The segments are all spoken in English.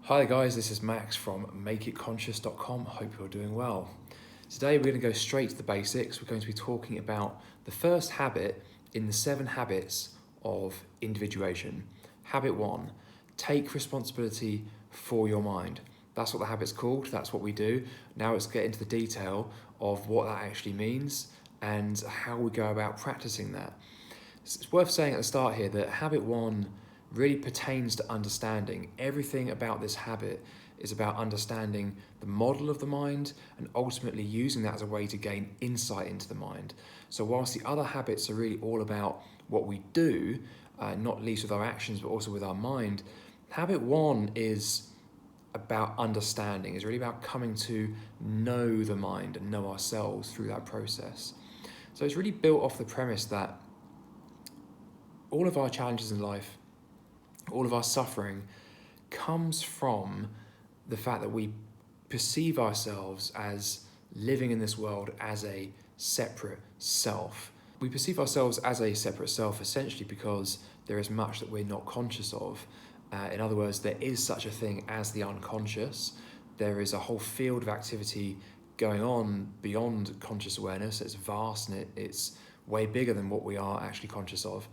Hi guys, this is Max from makeitconscious.com. Hope you're doing well. Today we're going to go straight to the basics. We're going to be talking about the first habit in the 7 habits of individuation. Habit 1, take responsibility for your mind. That's what the habit's called, that's what we do. Now let's get into the detail of what that actually means and how we go about practicing that. It's worth saying at the start here that habit 1 really pertains to understanding. Everything about this habit is about understanding the model of the mind and ultimately using that as a way to gain insight into the mind. So whilst the other habits are really all about what we do, not least with our actions but also with our mind, habit 1 is about understanding. It's really about coming to know the mind and know ourselves through that process. So it's really built off the premise that all of our challenges in life, all of our suffering comes from the fact that we perceive ourselves as living in this world as a separate self. We perceive ourselves as a separate self essentially because there is much that we're not conscious of. In other words, there is such a thing as the unconscious. There is a whole field of activity going on beyond conscious awareness. It's vast and it's way bigger than what we are actually conscious of.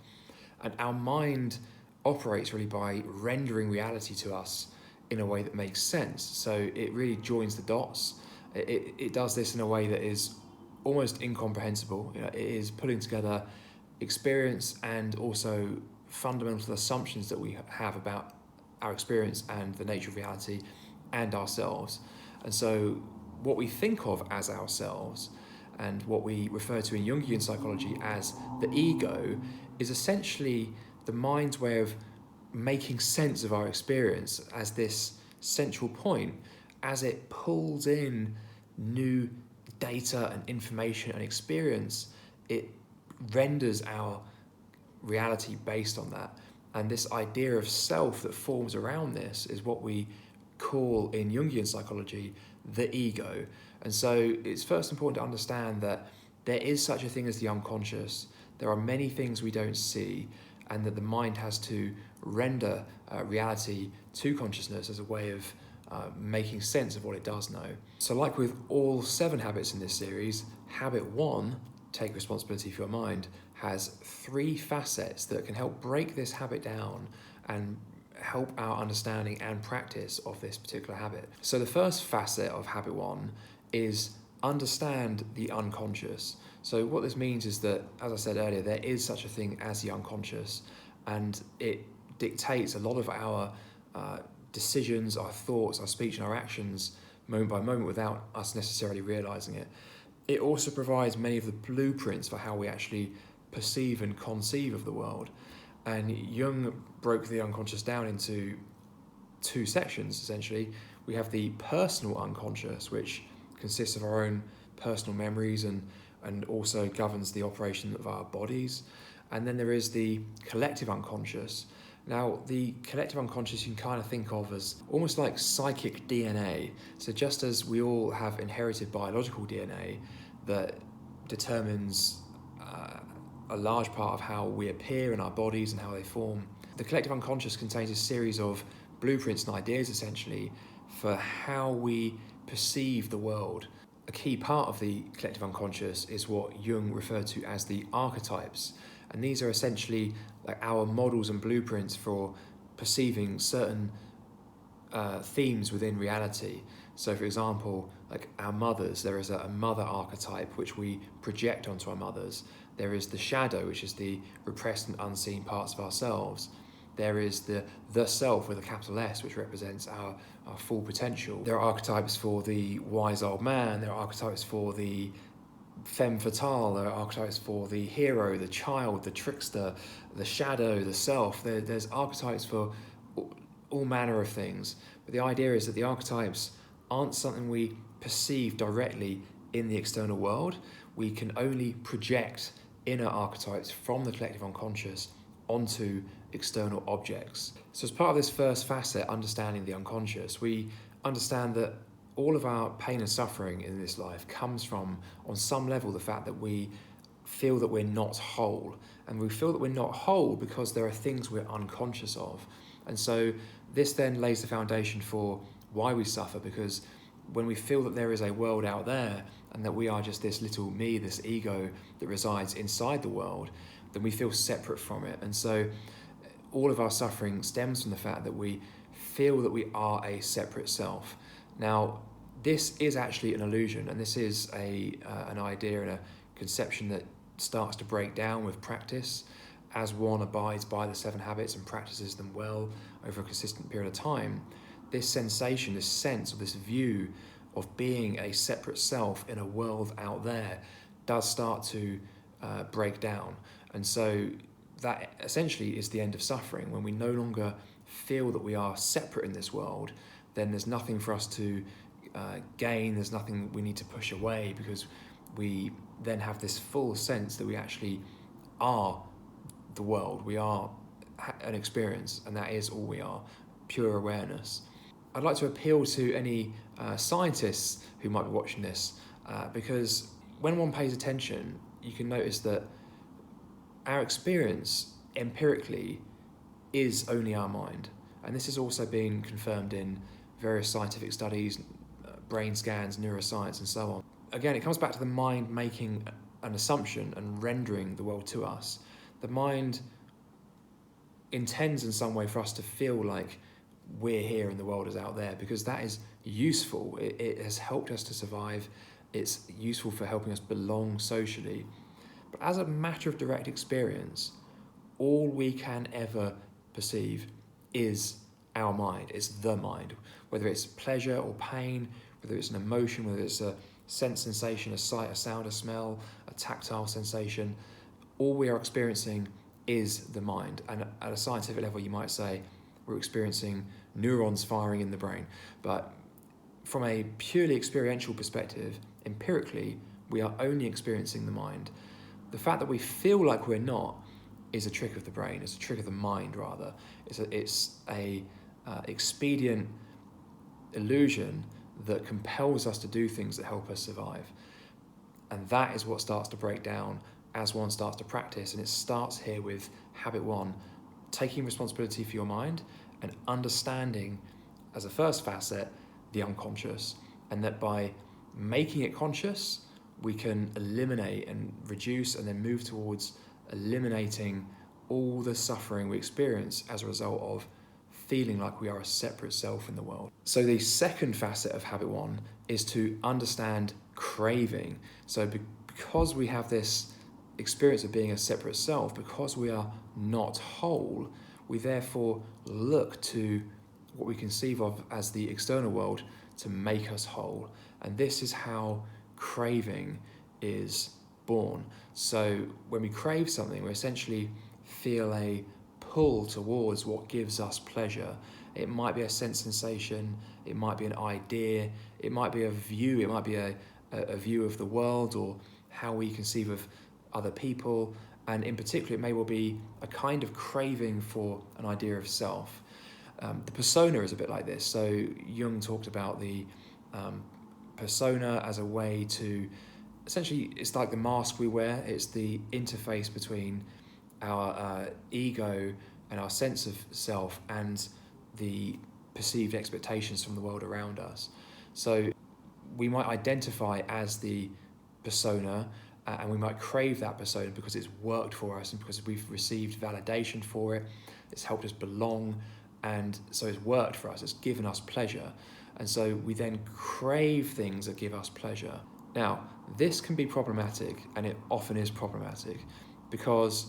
And our mind operates really by rendering reality to us in a way that makes sense. So it really joins the dots. It does this in a way that is almost incomprehensible. It is putting together experience and also fundamental assumptions that we have about our experience and the nature of reality and ourselves. And so what we think of as ourselves and what we refer to in Jungian psychology as the ego is essentially the mind's way of making sense of our experience as this central point as it pulls in new data and information and experience. It renders our reality based on that. And this idea of self that forms around this is what we call in Jungian psychology the ego. And so it's first important to understand that there is such a thing as the unconscious. There are many things we don't see, and that the mind has to render reality to consciousness as a way of making sense of what it does know. So like with all 7 habits in this series, habit 1, take responsibility for your mind, has 3 facets that can help break this habit down and help our understanding and practice of this particular habit. So the first facet of habit 1 is understand the unconscious. So what this means is that, as I said earlier, there is such a thing as the unconscious, and it dictates a lot of our decisions, our thoughts, our speech and our actions moment by moment without us necessarily realizing it. It also provides many of the blueprints for how we actually perceive and conceive of the world. And Jung broke the unconscious down into 2 sections, essentially. We have the personal unconscious, which consists of our own personal memories and also governs the operation of our bodies. And then there is the collective unconscious. Now, the collective unconscious you can kind of think of as almost like psychic DNA. So just as we all have inherited biological DNA that determines a large part of how we appear in our bodies and how they form, the collective unconscious contains a series of blueprints and ideas essentially for how we perceive the world. A key part of the collective unconscious is what Jung referred to as the archetypes. And these are essentially like our models and blueprints for perceiving certain themes within reality. So for example, like our mothers, there is a mother archetype which we project onto our mothers. There is the shadow, which is the repressed and unseen parts of ourselves. There is the self with a capital S, which represents our full potential. There are archetypes for the wise old man. There are archetypes for the femme fatale. There are archetypes for the hero, the child, the trickster, the shadow, the self. There's archetypes for all manner of things. But the idea is that the archetypes aren't something we perceive directly in the external world. We can only project inner archetypes from the collective unconscious onto external objects. So as part of this first facet, understanding the unconscious, we understand that all of our pain and suffering in this life comes from, on some level, the fact that we feel that we're not whole. And we feel that we're not whole because there are things we're unconscious of. And so this then lays the foundation for why we suffer, because when we feel that there is a world out there and that we are just this little me, this ego that resides inside the world, then we feel separate from it. And so all of our suffering stems from the fact that we feel that we are a separate self. Now, this is actually an illusion, and this is an idea and a conception that starts to break down with practice. As one abides by the 7 habits and practices them well over a consistent period of time, this sensation, this sense, or this view of being a separate self in a world out there does start to break down. And so that essentially is the end of suffering. When we no longer feel that we are separate in this world, then there's nothing for us to gain, there's nothing we need to push away, because we then have this full sense that we actually are the world, we are an experience, and that is all we are, pure awareness. I'd like to appeal to any scientists who might be watching this, because when one pays attention, you can notice that our experience empirically is only our mind. And this has also been confirmed in various scientific studies, brain scans, neuroscience, and so on. Again, it comes back to the mind making an assumption and rendering the world to us. The mind intends in some way for us to feel like we're here and the world is out there, because that is useful. It has helped us to survive. It's useful for helping us belong socially. But as a matter of direct experience, all we can ever perceive is our mind, is the mind. Whether it's pleasure or pain, whether it's an emotion, whether it's a sense sensation, a sight, a sound, a smell, a tactile sensation, all we are experiencing is the mind. And at a scientific level, you might say we're experiencing neurons firing in the brain. But from a purely experiential perspective, empirically, we are only experiencing the mind. The fact that we feel like we're not is a trick of the brain. It's a trick of the mind, rather. It's a expedient illusion that compels us to do things that help us survive. And that is what starts to break down as one starts to practice. And it starts here with habit 1, taking responsibility for your mind and understanding, as a first facet, the unconscious. And that by making it conscious, we can eliminate and reduce and then move towards eliminating all the suffering we experience as a result of feeling like we are a separate self in the world. So the second facet of habit 1 is to understand craving. So because we have this experience of being a separate self, because we are not whole, we therefore look to what we conceive of as the external world to make us whole. And this is how craving is born. So when we crave something, we essentially feel a pull towards what gives us pleasure. It might be a sense sensation, it might be an idea, it might be a view, it might be a view of the world or how we conceive of other people, and in particular it may well be a kind of craving for an idea of self. The persona is a bit like this. So Jung talked about the persona as a way to, essentially it's like the mask we wear, it's the interface between our ego and our sense of self and the perceived expectations from the world around us. So we might identify as the persona, and we might crave that persona because it's worked for us and because we've received validation for it, it's helped us belong, and so it's worked for us, it's given us pleasure. And so we then crave things that give us pleasure. Now, this can be problematic, and it often is problematic, because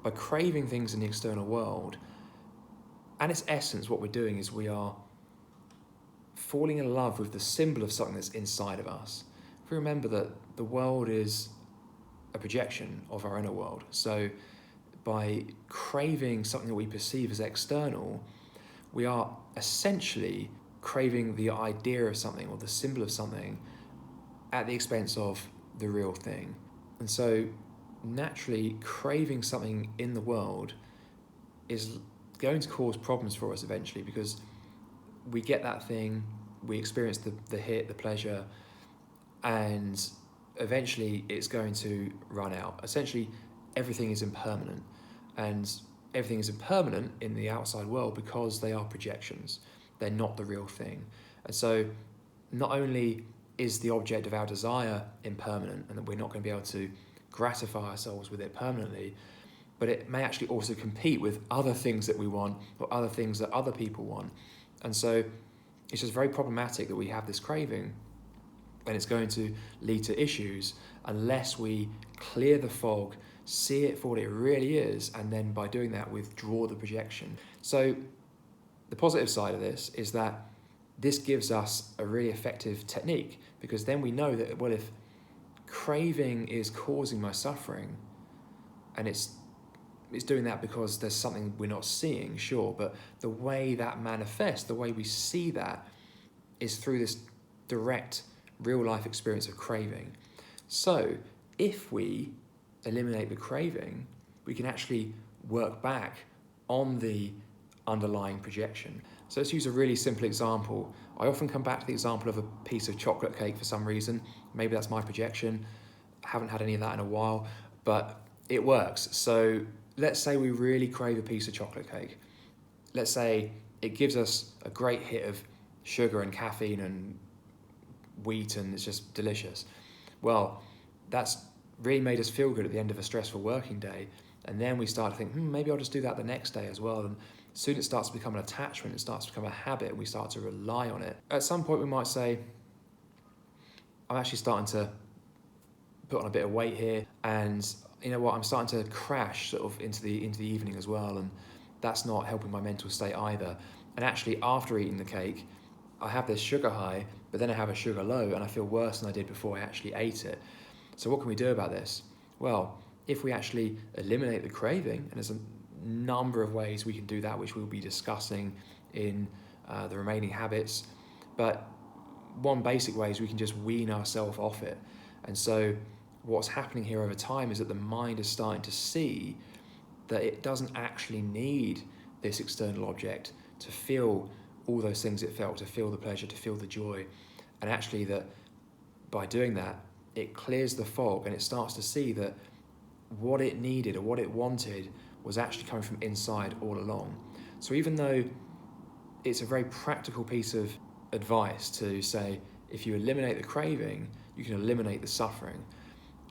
by craving things in the external world, and its essence, what we're doing is we are falling in love with the symbol of something that's inside of us. If we remember that the world is a projection of our inner world, so by craving something that we perceive as external, we are essentially craving the idea of something or the symbol of something at the expense of the real thing. And so naturally, craving something in the world is going to cause problems for us eventually, because we get that thing, we experience the hit, the pleasure, and eventually it's going to run out. Essentially, everything is impermanent, and everything is impermanent in the outside world because they are projections. They're not the real thing. And so not only is the object of our desire impermanent and that we're not going to be able to gratify ourselves with it permanently, but it may actually also compete with other things that we want or other things that other people want. And so it's just very problematic that we have this craving, and it's going to lead to issues unless we clear the fog, see it for what it really is, and then by doing that withdraw the projection. So the positive side of this is that this gives us a really effective technique, because then we know that, well, if craving is causing my suffering, and it's doing that because there's something we're not seeing, sure, but the way that manifests, the way we see that, is through this direct real life experience of craving. So if we eliminate the craving, we can actually work back on the underlying projection. So let's use a really simple example. I often come back to the example of a piece of chocolate cake for some reason. Maybe that's my projection. I haven't had any of that in a while, but it works. So let's say we really crave a piece of chocolate cake. Let's say it gives us a great hit of sugar and caffeine and wheat, and it's just delicious. Well, that's really made us feel good at the end of a stressful working day. And then we start to think, maybe I'll just do that the next day as well. And soon it starts to become an attachment, it starts to become a habit, and we start to rely on it. At some point we might say, I'm actually starting to put on a bit of weight here, and you know what, I'm starting to crash sort of into the evening as well, and that's not helping my mental state either. And actually after eating the cake, I have this sugar high, but then I have a sugar low, and I feel worse than I did before I actually ate it. So what can we do about this? Well, if we actually eliminate the craving, and there's a number of ways we can do that, which we'll be discussing in the remaining habits, but one basic way is we can just wean ourselves off it. And so what's happening here over time is that the mind is starting to see that it doesn't actually need this external object to feel all those things it felt, to feel the pleasure, to feel the joy. And actually that by doing that, it clears the fog, and it starts to see that what it needed or what it wanted was actually coming from inside all along. So even though it's a very practical piece of advice to say, if you eliminate the craving, you can eliminate the suffering,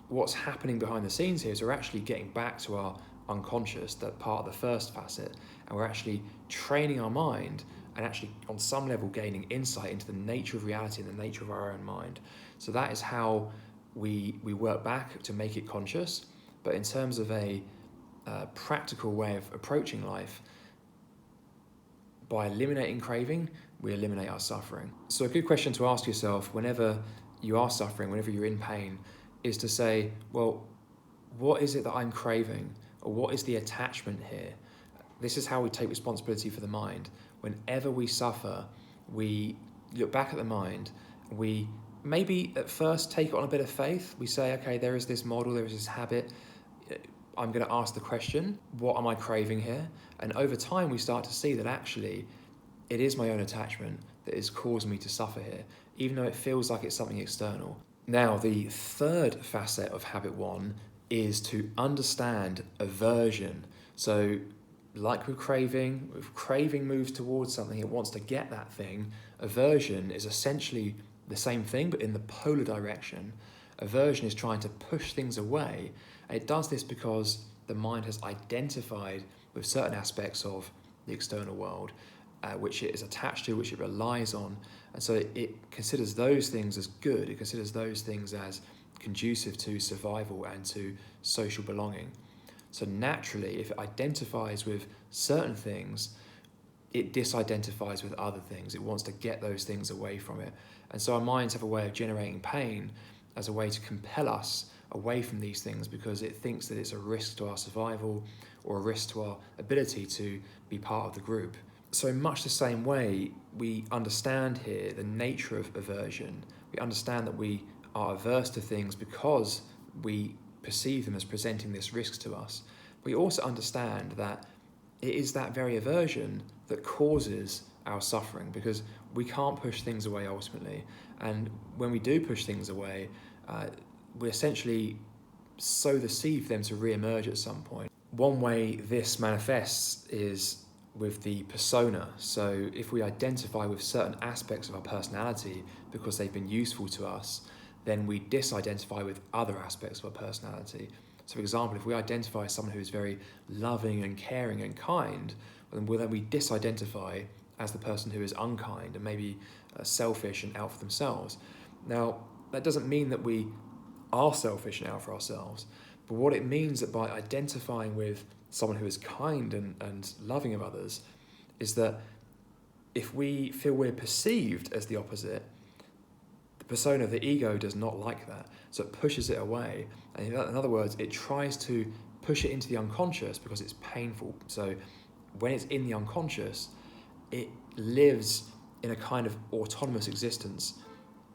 what's happening behind the scenes here is we're actually getting back to our unconscious, that part of the first facet, and we're actually training our mind and actually on some level gaining insight into the nature of reality and the nature of our own mind. So that is how we work back to make it conscious. But in terms of a practical way of approaching life, by eliminating craving, we eliminate our suffering. So a good question to ask yourself whenever you are suffering, whenever you're in pain, is to say, well, what is it that I'm craving? Or what is the attachment here? This is how we take responsibility for the mind. Whenever we suffer, we look back at the mind, we maybe at first take it on a bit of faith. We say, okay, there is this model, there is this habit. I'm going to ask the question, what am I craving here? And over time, we start to see that actually it is my own attachment that is causing me to suffer here, even though it feels like it's something external. Now, the third facet of habit one is to understand aversion. So like with craving, if craving moves towards something, it wants to get that thing. Aversion is essentially the same thing, but in the polar direction. Aversion is trying to push things away. And it does this because the mind has identified with certain aspects of the external world, which it is attached to, which it relies on. And so it considers those things as good. It considers those things as conducive to survival and to social belonging. So naturally, if it identifies with certain things, it disidentifies with other things. It wants to get those things away from it. And so our minds have a way of generating pain as a way to compel us away from these things, because it thinks that it's a risk to our survival or a risk to our ability to be part of the group. So in much the same way, we understand here the nature of aversion. We understand that we are averse to things because we perceive them as presenting this risk to us. We also understand that it is that very aversion that causes our suffering, because we can't push things away ultimately. And when we do push things away, we essentially sow the seed for them to re-emerge at some point. one way this manifests is with the persona. So if we identify with certain aspects of our personality because they've been useful to us, then we disidentify with other aspects of our personality. So for example, if we identify as someone who is very loving and caring and kind, then we disidentify as the person who is unkind and maybe selfish and out for themselves. Now, that doesn't mean that we are selfish and out for ourselves, but what it means that by identifying with someone who is kind and loving of others is that if we feel we're perceived as the opposite, the persona of the ego does not like that, so it pushes it away. And in other words, it tries to push it into the unconscious because it's painful. So when it's in the unconscious, it lives in a kind of autonomous existence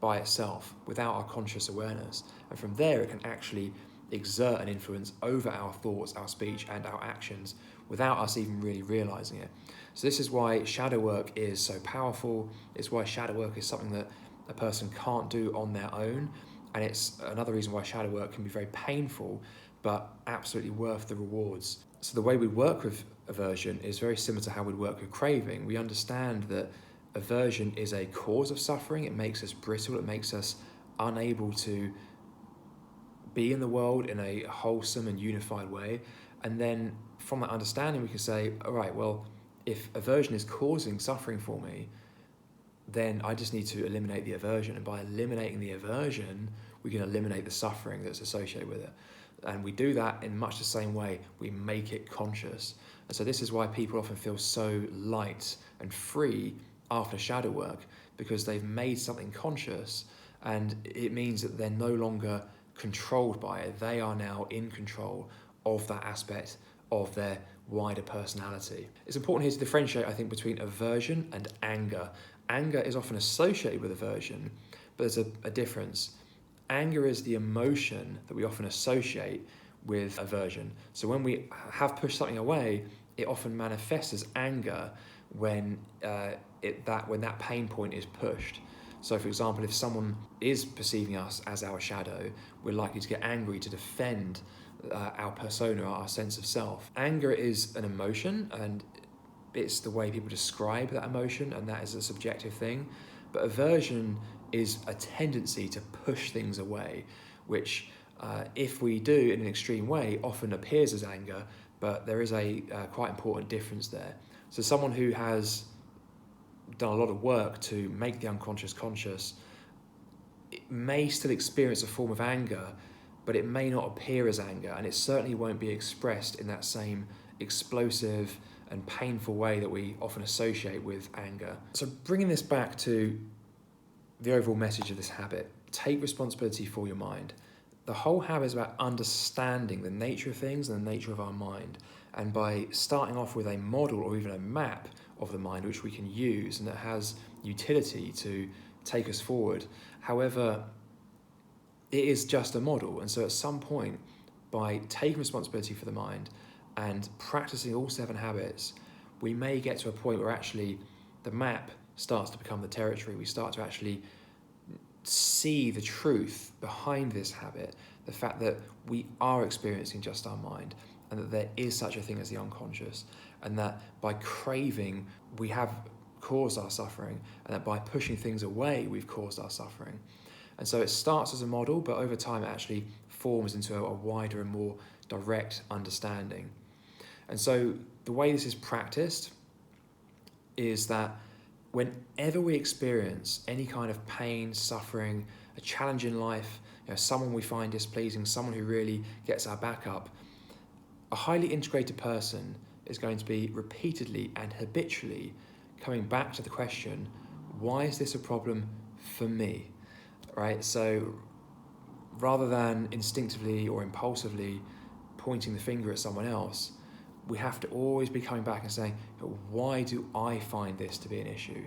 by itself without our conscious awareness. And from there, it can actually exert an influence over our thoughts, our speech, and our actions without us even really realizing it. So this is why shadow work is so powerful. It's why shadow work is something that a person can't do on their own. And it's another reason why shadow work can be very painful, but absolutely worth the rewards. So the way we work with aversion is very similar to how we work with craving. We understand that aversion is a cause of suffering. It makes us brittle. It makes us unable to be in the world in a wholesome and unified way. And then from that understanding, we can say, all right, well, if aversion is causing suffering for me, then I just need to eliminate the aversion. And by eliminating the aversion, we can eliminate the suffering that's associated with it. And we do that in much the same way. We make it conscious. And so this is why people often feel so light and free after shadow work, because they've made something conscious, and it means that they're no longer controlled by it. They are now in control of that aspect of their wider personality. It's important here to differentiate, I think, between aversion and anger. Anger is often associated with aversion, but there's a difference. Anger is the emotion that we often associate with aversion. So when we have pushed something away, it often manifests as anger when that pain point is pushed. So for example, if someone is perceiving us as our shadow, we're likely to get angry to defend our persona, our sense of self. Anger is an emotion, and it's the way people describe that emotion, and that is a subjective thing. But aversion is a tendency to push things away, which if we do in an extreme way, often appears as anger, but there is a quite important difference there. So someone who has done a lot of work to make the unconscious conscious, it may still experience a form of anger, but it may not appear as anger, and it certainly won't be expressed in that same explosive and painful way that we often associate with anger. So bringing this back to the overall message of this habit, take responsibility for your mind. The whole habit is about understanding the nature of things and the nature of our mind. And by starting off with a model or even a map of the mind, which we can use and that has utility to take us forward. However, it is just a model. And so at some point, by taking responsibility for the mind and practicing all 7 habits, we may get to a point where actually the map starts to become the territory. We start to actually see the truth behind this habit, the fact that we are experiencing just our mind, and that there is such a thing as the unconscious, and that by craving we have caused our suffering, and that by pushing things away we've caused our suffering. And so it starts as a model, but over time it actually forms into a wider and more direct understanding. And so the way this is practiced is that whenever we experience any kind of pain, suffering, a challenge in life, someone we find displeasing, someone who really gets our back up, a highly integrated person is going to be repeatedly and habitually coming back to the question, why is this a problem for me? Right? So rather than instinctively or impulsively pointing the finger at someone else, we have to always be coming back and saying, why do I find this to be an issue?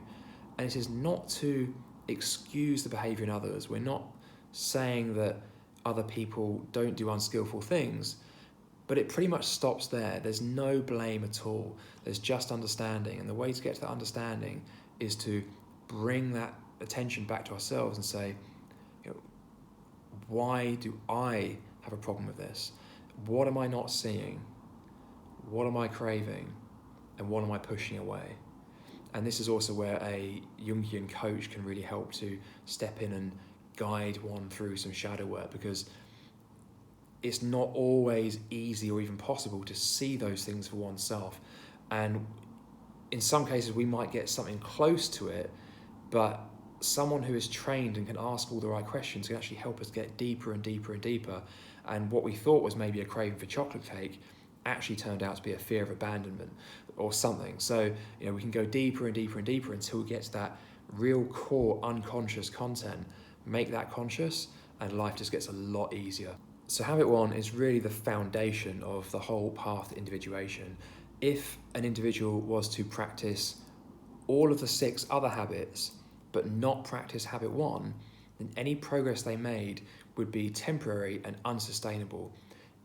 And it is not to excuse the behaviour in others. We're not saying that other people don't do unskillful things, but it pretty much stops there. There's no blame at all. There's just understanding. And the way to get to that understanding is to bring that attention back to ourselves and say, why do I have a problem with this? What am I not seeing? what am I craving and what am I pushing away? And this is also where a Jungian coach can really help to step in and guide one through some shadow work, because it's not always easy or even possible to see those things for oneself. And in some cases we might get something close to it, but someone who is trained and can ask all the right questions can actually help us get deeper and deeper and deeper. And what we thought was maybe a craving for chocolate cake actually turned out to be a fear of abandonment or something. So, we can go deeper and deeper and deeper until we get to that real core unconscious content, make that conscious, and life just gets a lot easier. So habit 1 is really the foundation of the whole path to individuation. If an individual was to practice all of the 6 other habits, but not practice habit 1, then any progress they made would be temporary and unsustainable.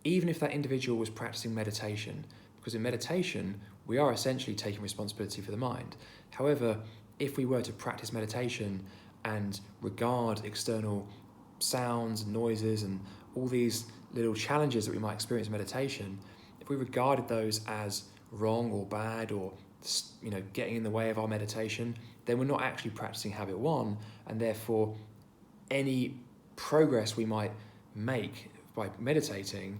Even if that individual was practicing meditation, because in meditation, we are essentially taking responsibility for the mind. However, if we were to practice meditation and regard external sounds and noises and all these little challenges that we might experience in meditation, if we regarded those as wrong or bad or getting in the way of our meditation, then we're not actually practicing habit 1, and therefore any progress we might make by meditating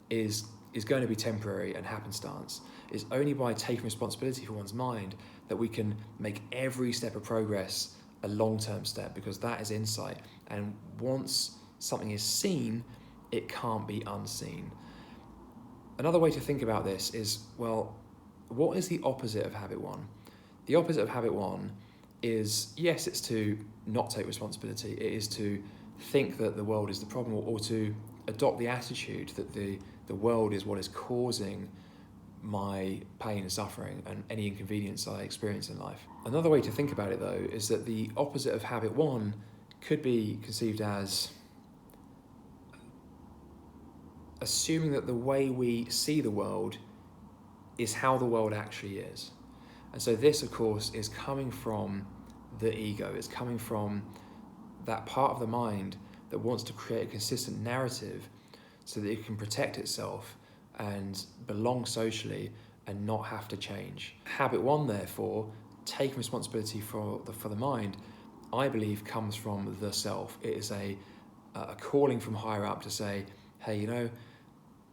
is going to be temporary and happenstance. It's only by taking responsibility for one's mind that we can make every step of progress a long-term step, because that is insight. And once something is seen, it can't be unseen. Another way to think about this is, well, what is the opposite of habit 1? The opposite of habit 1 is, yes, it's to not take responsibility. It is to think that the world is the problem, or to adopt the attitude that the world is what is causing my pain and suffering and any inconvenience I experience in life. Another way to think about it, though, is that the opposite of habit 1 could be conceived as assuming that the way we see the world is how the world actually is. And so this, of course, is coming from the ego. It's coming from that part of the mind that wants to create a consistent narrative so that it can protect itself and belong socially and not have to change. Habit 1, therefore, taking responsibility for the mind, I believe comes from the self. It is a calling from higher up to say, hey,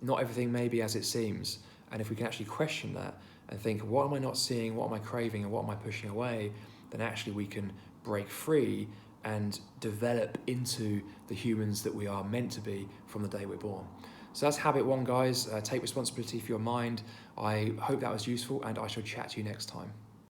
not everything may be as it seems. And if we can actually question that and think, what am I not seeing, what am I craving, and what am I pushing away, then actually we can break free and develop into the humans that we are meant to be from the day we're born. So that's habit 1, guys. Take responsibility for your mind. I hope that was useful, and I shall chat to you next time.